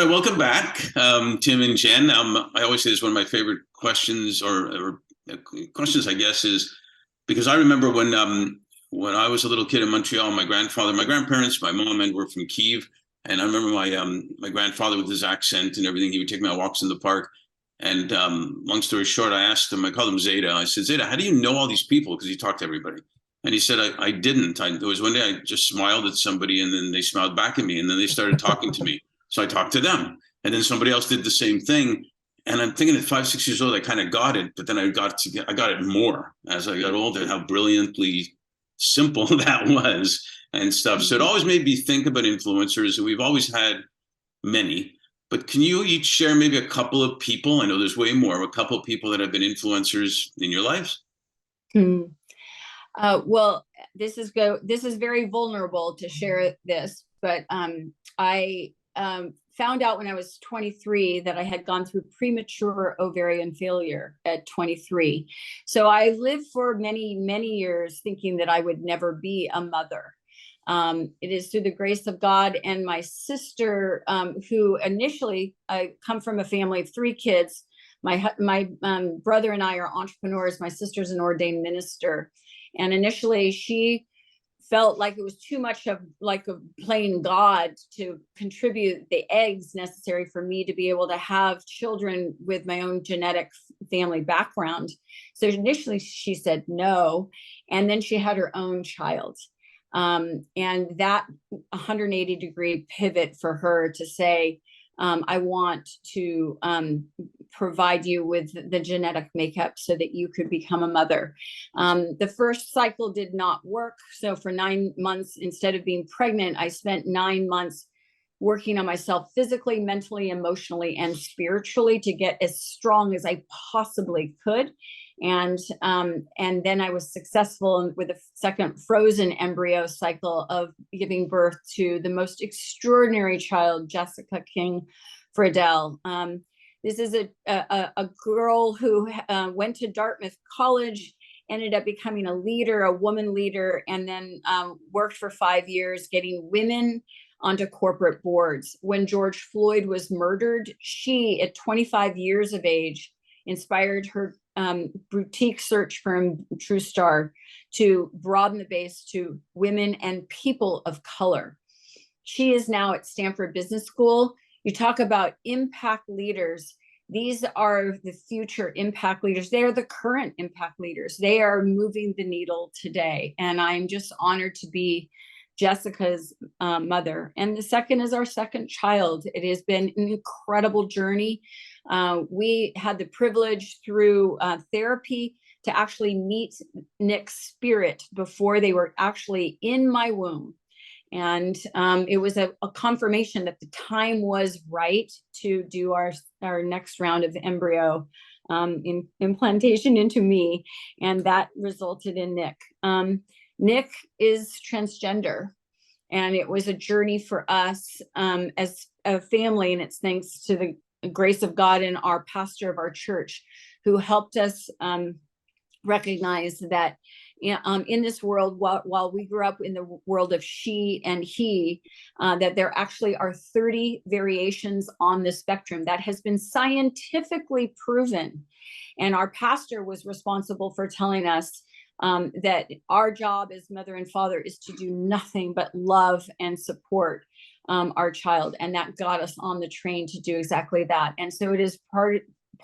welcome back, Tim and Jen. I always say this is one of my favorite questions, or questions, I guess, is because I remember when I was a little kid in Montreal, my grandparents, my mom, and were from Kiev, and I remember my grandfather with his accent and everything. He would take me on walks in the park, and long story short, I asked him. I called him Zeta. I said, Zeta, how do you know all these people? Because he talked to everybody. And he said, I didn't. There was one day I just smiled at somebody and then they smiled back at me and then they started talking to me. So I talked to them. And then somebody else did the same thing. And I'm thinking at 5, 6 years old, I kind of got it, but then I got it more as I got older, how brilliantly simple that was and stuff. So it always made me think about influencers, and we've always had many. But can you each share maybe a couple of people? I know there's way more, a couple of people that have been influencers in your lives? Hmm. Well, this is very vulnerable to share this, but I found out when I was 23 that I had gone through premature ovarian failure at 23. So I lived for many, many years thinking that I would never be a mother. It is through the grace of God and my sister, who initially, I come from a family of 3 kids. My brother and I are entrepreneurs. My sister's an ordained minister. And initially she felt like it was too much of like a playing God to contribute the eggs necessary for me to be able to have children with my own genetic family background. So initially she said no, and then she had her own child. And that 180-degree pivot for her to say, I want to provide you with the genetic makeup so that you could become a mother. The first cycle did not work. So for 9 months, instead of being pregnant, I spent 9 months working on myself physically, mentally, emotionally, and spiritually to get as strong as I possibly could. And then I was successful with a second frozen embryo cycle of giving birth to the most extraordinary child, Jennifer King Fredel. This is a girl who went to Dartmouth College, ended up becoming a leader, a woman leader, and then worked for 5 years getting women onto corporate boards. When George Floyd was murdered, she, at 25 years of age, inspired her boutique search firm, True Star, to broaden the base to women and people of color. She is now at Stanford Business School. You talk about impact leaders. These are the future impact leaders. They are the current impact leaders. They are moving the needle today. And I'm just honored to be Jessica's mother. And the second is our second child. It has been an incredible journey. We had the privilege through therapy to actually meet Nick's spirit before they were actually in my womb. And it was a confirmation that the time was right to do our next round of embryo implantation into me. And that resulted in Nick. Nick is transgender. And it was a journey for us as a family. And it's thanks to the grace of God and our pastor of our church who helped us recognize that in this world, while we grew up in the world of she and he, that there actually are 30 variations on the spectrum that has been scientifically proven. And our pastor was responsible for telling us that our job as mother and father is to do nothing but love and support our child. And that got us on the train to do exactly that. And so it is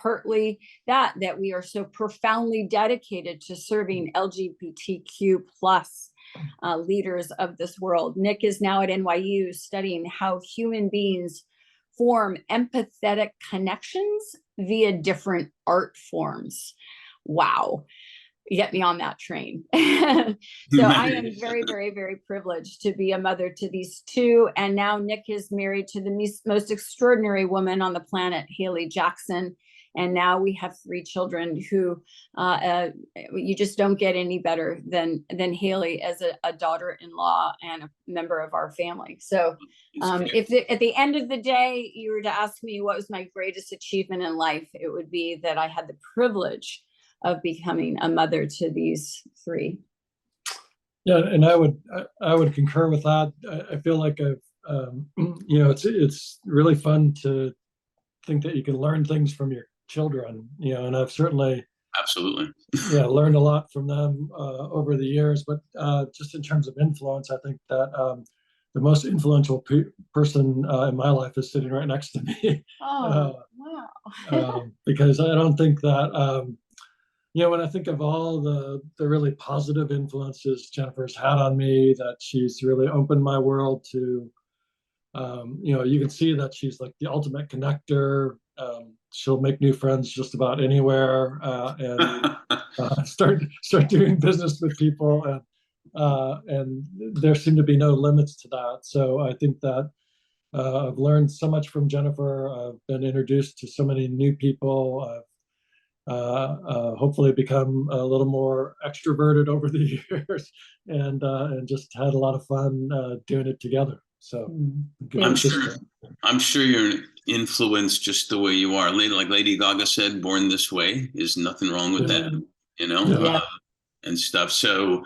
partly that we are so profoundly dedicated to serving LGBTQ plus leaders of this world. Nick is now at NYU studying how human beings form empathetic connections via different art forms. Wow. Get me on that train. So I am very, very, very privileged to be a mother to these 2. And now Nick is married to the most extraordinary woman on the planet, Haley Jackson. And now we have 3 children who you just don't get any better than Haley as a daughter-in-law and a member of our family. So if at the end of the day, you were to ask me what was my greatest achievement in life, it would be that I had the privilege of becoming a mother to these 3. Yeah, and I would concur with that. I feel like it's really fun to think that you can learn things from your children, and I've certainly Absolutely. learned a lot from them over the years. But just in terms of influence, I think that the most influential person in my life is sitting right next to me. Oh, wow. Because I don't think that when I think of all the really positive influences Jennifer's had on me, that she's really opened my world to. You can see that she's like the ultimate connector. She'll make new friends just about anywhere, and start doing business with people, and there seem to be no limits to that. So I think that I've learned so much from Jennifer. I've been introduced to so many new people. I've hopefully become a little more extroverted over the years, and just had a lot of fun doing it together. So I'm sure you're influenced just the way you are. Like Lady Gaga said, "Born this way." Is nothing wrong with that, Yeah. and stuff. So,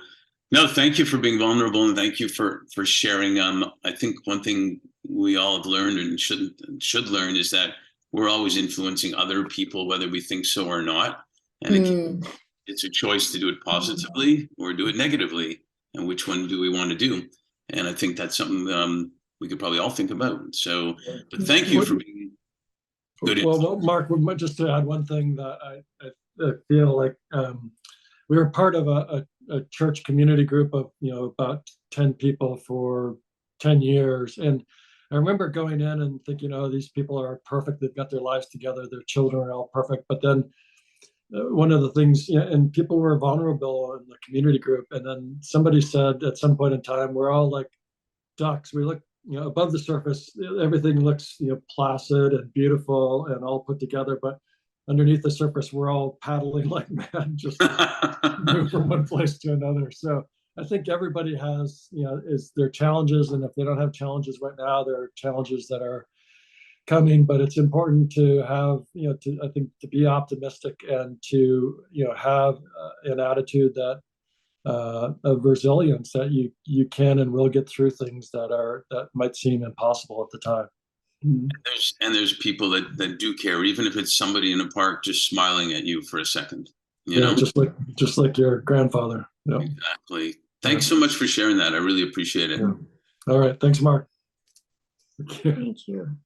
no, thank you for being vulnerable, and thank you for sharing. I think one thing we all have learned and should learn is that we're always influencing other people, whether we think so or not. And it's a choice to do it positively or do it negatively, and which one do we want to do? And I think that's something we could probably all think about. So, but thank you for being good. Well, Mark, just to add one thing that I feel like we were part of a church community group of about 10 people for 10 years, and I remember going in and thinking, oh, these people are perfect, they've got their lives together, their children are all perfect. But then one of the things, and people were vulnerable in the community group, and then somebody said at some point in time, we're all like ducks. We look above the surface, everything looks placid and beautiful and all put together, but underneath the surface we're all paddling like mad, just move from one place to another. So I think everybody has is their challenges, and if they don't have challenges right now, there are challenges that are coming. But it's important to have I think to be optimistic and to have an attitude that of resilience, that you can and will get through things that might seem impossible at the time. There's people that do care, even if it's somebody in a park just smiling at you for a second. Just like your grandfather. Exactly. Thanks so much for sharing that. I really appreciate it. Yeah. All right. Thanks, Mark. Thank you.